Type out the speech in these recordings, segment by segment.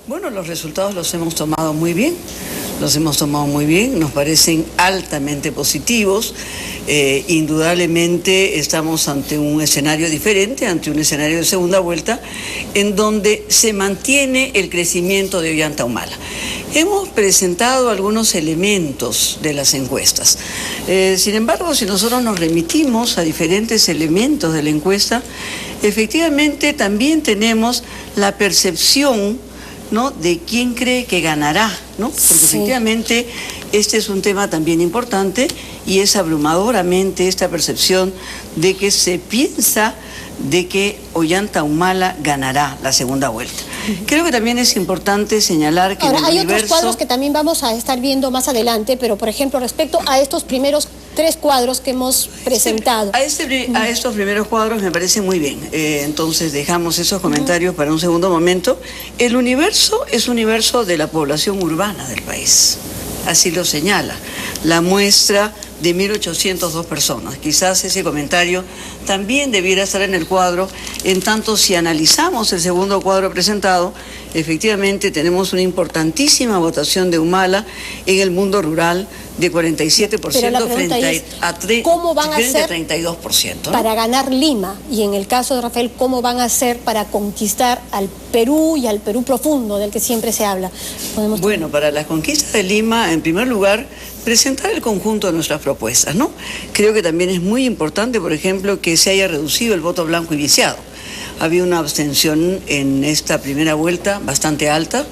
Bueno, los resultados los hemos tomado muy bien, nos parecen altamente positivos. Indudablemente estamos ante un escenario diferente, ante un escenario de segunda vuelta, en donde se mantiene el crecimiento de Ollanta Humala. Hemos presentado algunos elementos de las encuestas. Sin embargo, si nosotros nos remitimos a diferentes elementos de la encuesta, efectivamente también tenemos la percepción, ¿no?, de quién cree que ganará, ¿no? Porque sí, efectivamente este es un tema también importante y es abrumadoramente esta percepción de que se piensa de que Ollanta Humala ganará la segunda vuelta. Creo que también es importante señalar que ahora hay otros cuadros que también vamos a estar viendo más adelante, pero por ejemplo respecto a estos primeros 3 cuadros que hemos presentado. A estos primeros cuadros me parece muy bien. Entonces dejamos esos comentarios para un segundo momento. El universo es un universo de la población urbana del país. Así lo señala la muestra de 1.802 personas. Quizás ese comentario también debiera estar en el cuadro, en tanto si analizamos el segundo cuadro presentado, efectivamente tenemos una importantísima votación de Humala en el mundo rural de 47% frente a 32%. Para ganar Lima, y en el caso de Rafael, ¿cómo van a hacer para conquistar al Perú y al Perú profundo del que siempre se habla? Bueno, para la conquista de Lima, en primer lugar, presentar el conjunto de nuestras propuestas, ¿no? Creo que también es muy importante, por ejemplo, que se haya reducido el voto blanco y viciado. Había una abstención en esta primera vuelta bastante alta,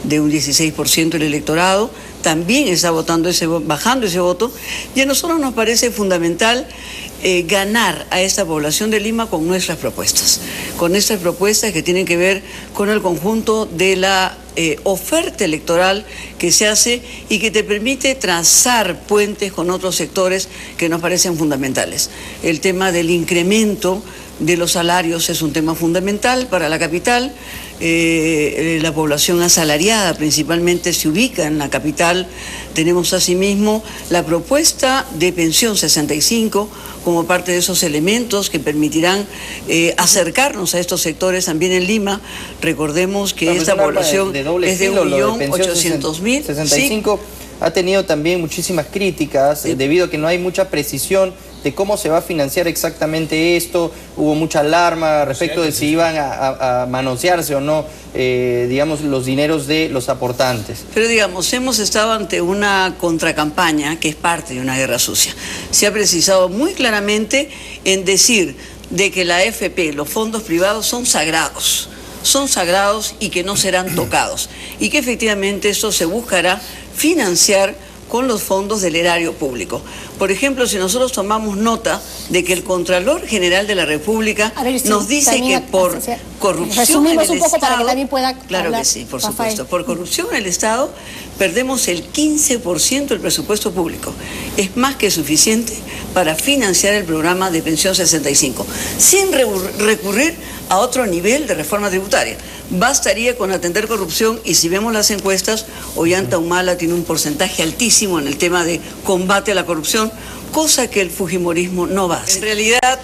de un 16% del electorado. También está bajando ese voto, y a nosotros nos parece fundamental ganar a esta población de Lima con nuestras propuestas que tienen que ver con el conjunto de la oferta electoral que se hace y que te permite trazar puentes con otros sectores que nos parecen fundamentales. El tema del incremento de los salarios es un tema fundamental para la capital. La población asalariada principalmente se ubica en la capital. Tenemos asimismo la propuesta de pensión 65 como parte de esos elementos que permitirán acercarnos a estos sectores también en Lima. Recordemos que esta población es de 1.800.000. 65 sí. Ha tenido también muchísimas críticas debido a que no hay mucha precisión de cómo se va a financiar exactamente esto. Hubo mucha alarma respecto de si iban a manosearse o no, digamos, los dineros de los aportantes. Pero digamos, hemos estado ante una contracampaña que es parte de una guerra sucia. Se ha precisado muy claramente en decir de que la AFP, los fondos privados son sagrados y que no serán tocados, y que efectivamente eso se buscará financiar con los fondos del erario público. Por ejemplo, si nosotros tomamos nota de que el Contralor General de la República nos dice que por corrupción en el un poco Estado, para que Dani pueda claro hablar, que sí, por Rafael. supuesto, por corrupción en el Estado perdemos el 15% del presupuesto público. Es más que suficiente para financiar el programa de pensión 65, sin recurrir a otro nivel de reforma tributaria. Bastaría con atender corrupción, y si vemos las encuestas, Ollanta Humala tiene un porcentaje altísimo en el tema de combate a la corrupción, cosa que el fujimorismo no va a hacer. En realidad,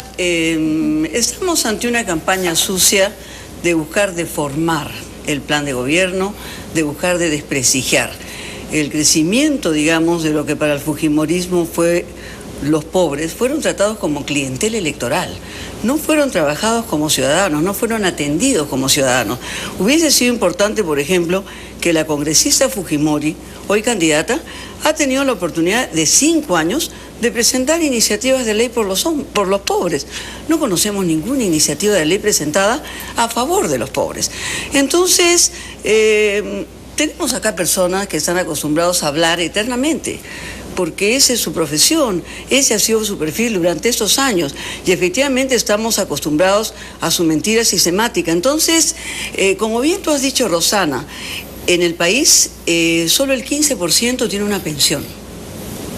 estamos ante una campaña sucia de buscar deformar el plan de gobierno, de buscar de desprestigiar el crecimiento, digamos, de lo que para el fujimorismo fue los pobres. Fueron tratados como clientela electoral, no fueron trabajados como ciudadanos, no fueron atendidos como ciudadanos. Hubiese sido importante, por ejemplo, que la congresista Fujimori, hoy candidata, ha tenido la oportunidad de 5 años de presentar iniciativas de ley por los pobres. No conocemos ninguna iniciativa de ley presentada a favor de los pobres. Entonces, tenemos acá personas que están acostumbrados a hablar eternamente, porque esa es su profesión, ese ha sido su perfil durante estos años, y efectivamente estamos acostumbrados a su mentira sistemática. Entonces, como bien tú has dicho, Rosana, en el país solo el 15% tiene una pensión.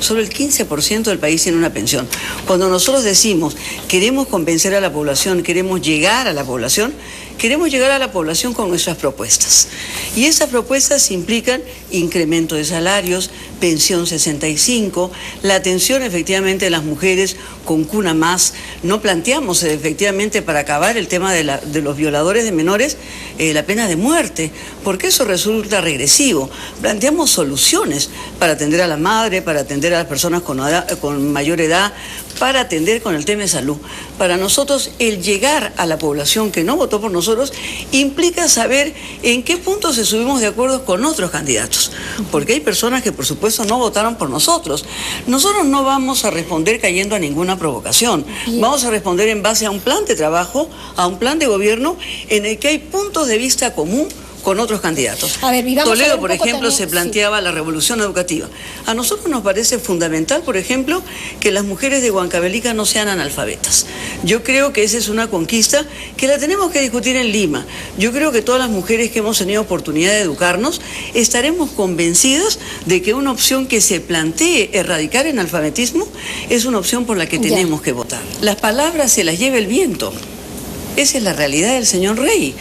Solo el 15% del país tiene una pensión. Cuando nosotros decimos queremos convencer a la población, queremos llegar a la población, queremos llegar a la población con nuestras propuestas. Y esas propuestas implican incremento de salarios, pensión 65, la atención efectivamente de las mujeres con cuna más. No planteamos efectivamente para acabar el tema de los violadores de menores la pena de muerte, porque eso resulta regresivo. Planteamos soluciones para atender a la madre, para atender a las personas con mayor edad, para atender con el tema de salud. Para nosotros, el llegar a la población que no votó por nosotros implica saber en qué punto se subimos de acuerdo con otros candidatos, porque hay personas que por supuesto no votaron por nosotros. Nosotros no vamos a responder cayendo a ninguna provocación. Vamos a responder en base a un plan de trabajo, a un plan de gobierno en el que hay puntos de vista común con otros candidatos. Toledo, por ejemplo, se planteaba la revolución educativa. A nosotros nos parece fundamental, por ejemplo, que las mujeres de Huancavelica no sean analfabetas. Yo creo que esa es una conquista que la tenemos que discutir en Lima. Yo creo que todas las mujeres que hemos tenido oportunidad de educarnos estaremos convencidas de que una opción que se plantee erradicar el analfabetismo es una opción por la que tenemos que votar. Las palabras se las lleva el viento. Esa es la realidad del señor Rey,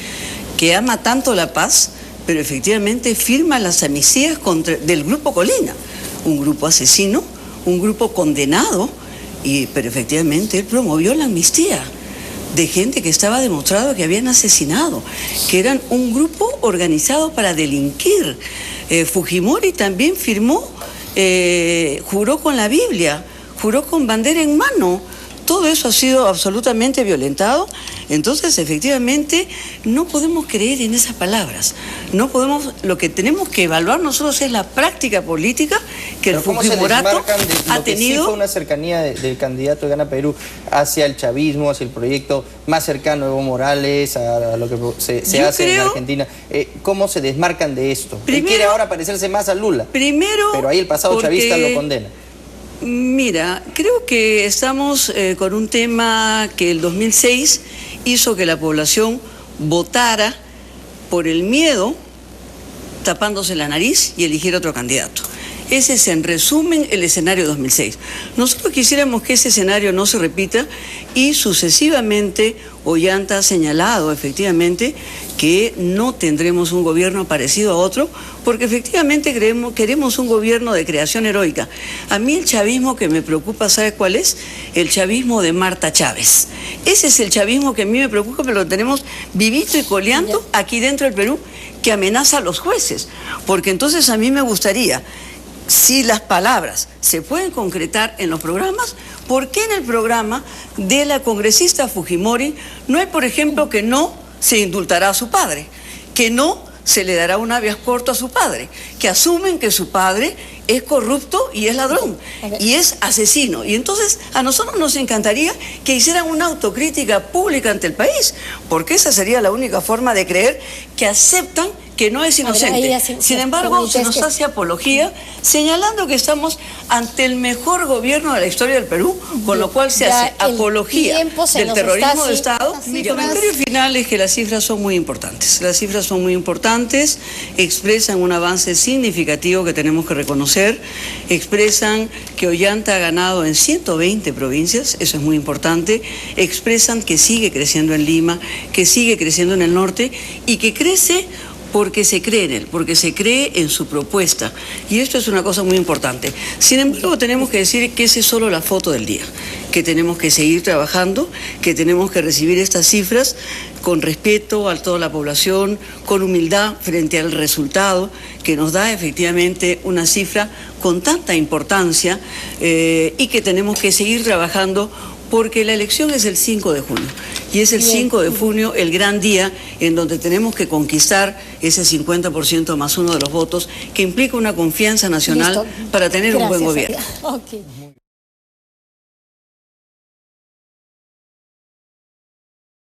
que ama tanto la paz, pero efectivamente firma las amnistías del Grupo Colina, un grupo asesino, un grupo condenado, pero efectivamente él promovió la amnistía de gente que estaba demostrado que habían asesinado, que eran un grupo organizado para delinquir. Fujimori también firmó, juró con la Biblia, juró con bandera en mano. Todo eso ha sido absolutamente violentado. Entonces, efectivamente, no podemos creer en esas palabras. No podemos, lo que tenemos que evaluar nosotros es la práctica política que el Fujimorato ha tenido. Sí fue una cercanía del candidato de Gana Perú hacia el chavismo, hacia el proyecto más cercano de Evo Morales, a lo que se hace en Argentina. ¿Cómo se desmarcan de esto? Él quiere ahora parecerse más a Lula. Pero ahí el pasado chavista lo condena. Mira, creo que estamos con un tema que el 2006 hizo que la población votara por el miedo, tapándose la nariz y eligiera otro candidato. Ese es, en resumen, el escenario 2006. Nosotros quisiéramos que ese escenario no se repita y sucesivamente Ollanta ha señalado efectivamente que no tendremos un gobierno parecido a otro, porque efectivamente queremos un gobierno de creación heroica. A mí el chavismo que me preocupa, ¿sabe cuál es? El chavismo de Marta Chávez. Ese es el chavismo que a mí me preocupa, pero lo tenemos vivito y coleando aquí dentro del Perú, que amenaza a los jueces. Porque entonces a mí me gustaría, si las palabras se pueden concretar en los programas, ¿por qué en el programa de la congresista Fujimori no hay, por ejemplo, que no se indultará a su padre, que no se le dará un habeas corpus a su padre, que asumen que su padre es corrupto y es ladrón y es asesino? Y entonces a nosotros nos encantaría que hicieran una autocrítica pública ante el país, porque esa sería la única forma de creer que aceptan que no es inocente. Sin embargo, se nos hace apología señalando que estamos ante el mejor gobierno de la historia del Perú, con lo cual se hace apología del terrorismo de Estado. Mi comentario final es que las cifras son muy importantes. Las cifras son muy importantes, expresan un avance significativo que tenemos que reconocer, expresan que Ollanta ha ganado en 120 provincias, eso es muy importante, expresan que sigue creciendo en Lima, que sigue creciendo en el norte y que crece porque se cree en él, porque se cree en su propuesta. Y esto es una cosa muy importante. Sin embargo, tenemos que decir que esa es solo la foto del día, que tenemos que seguir trabajando, que tenemos que recibir estas cifras con respeto a toda la población, con humildad frente al resultado que nos da efectivamente una cifra con tanta importancia y que tenemos que seguir trabajando, porque la elección es el 5 de junio y es el 5 de junio el gran día en donde tenemos que conquistar ese 50% más uno de los votos que implica una confianza nacional para tener un buen gobierno.